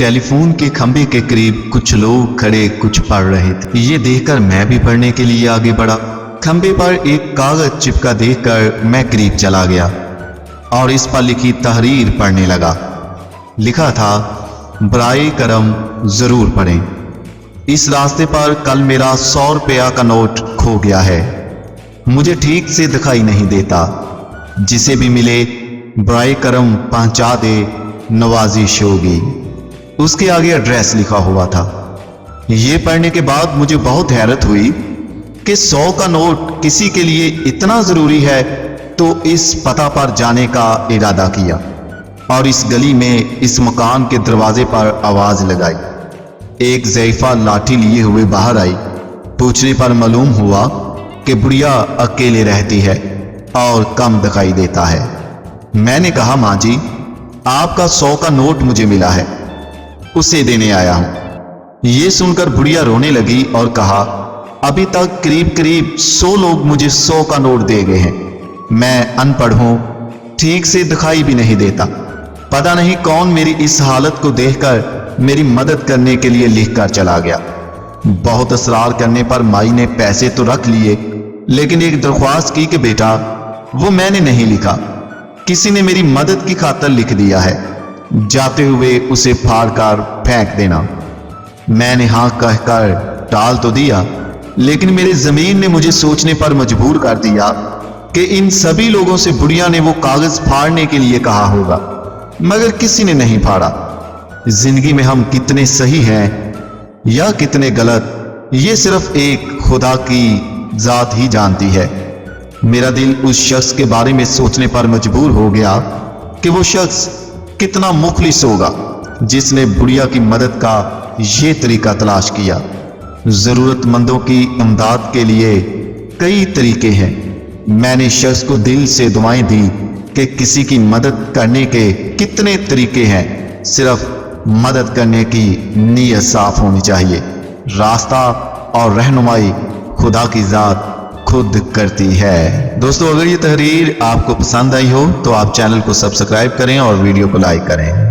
Telephone के खंभे के करीब कुछ लोग खड़े कुछ पढ़ रहे थे। ये देखकर मैं भी पढ़ने के लिए आगे बढ़ा। खंभे पर एक कागज चिपका देखकर मैं करीब चला गया और इस पर लिखी तहरीर पढ़ने लगा। लिखा था, बराए करम जरूर पढ़ें। इस रास्ते पर कल मेरा 100 रुपया का नोट खो गया है। मुझे ठीक से दिखाई नहीं देता। जिसे भी मिले बराए करम पहुंचा दे, नवाजिश होगी। उसके आगे एड्रेस लिखा हुआ था। यह पढ़ने के बाद मुझे बहुत हैरत हुई कि 100 का नोट किसी के लिए इतना जरूरी है, तो इस पता पर जाने का इरादा किया और इस गली में इस मकान के दरवाजे पर आवाज लगाई। एक ज़ईफा लाठी लिए हुए बाहर आई। पूछने पर मालूम हुआ कि बुढ़िया अकेले रहती है और कम दिखाई देता है। मैंने कहा, माँ जी, आपका 100 का नोट मुझे मिला है, उसे देने आया हूं। ये सुनकर बुढ़िया रोने लगी और कहा, अभी तक करीब करीब 100 लोग मुझे 100 का नोट दे गए हैं। मैं अनपढ़ हूं, ठीक से दिखाई भी नहीं देता। पता नहीं कौन मेरी इस हालत को देखकर मेरी मदद करने के लिए लिख कर चला गया। बहुत असरार करने पर माई ने पैसे तो रख लिए, लेकिन एक दरख्वास्त की कि बेटा, वो मैंने नहीं लिखा, किसी ने मेरी मदद की खातिर लिख दिया है। जाते हुए उसे फाड़ कर फेंक देना। मैंने हाँ कहकर टाल तो दिया, लेकिन मेरे जमीन ने मुझे सोचने पर मजबूर कर दिया कि इन सभी लोगों से बुढ़िया ने वो कागज फाड़ने के लिए कहा होगा, मगर किसी ने नहीं फाड़ा। जिंदगी में हम कितने सही हैं या कितने गलत, ये सिर्फ एक खुदा की जात ही जानती है। मेरा दिल उस शख्स के बारे में सोचने पर मजबूर हो गया कि वो शख्स कितना मुखलिस होगा जिसने बुढ़िया की मदद का ये तरीका तलाश किया। जरूरतमंदों की इमदाद के लिए कई तरीके हैं। मैंने शख्स को दिल से दुआएं दी कि किसी की मदद करने के कितने तरीके हैं, सिर्फ मदद करने की नीयत साफ होनी चाहिए। रास्ता और रहनुमाई खुदा की जात खुद करती है। दोस्तों, अगर ये तहरीर आपको पसंद आई हो तो आप चैनल को सब्सक्राइब करें और वीडियो को लाइक करें।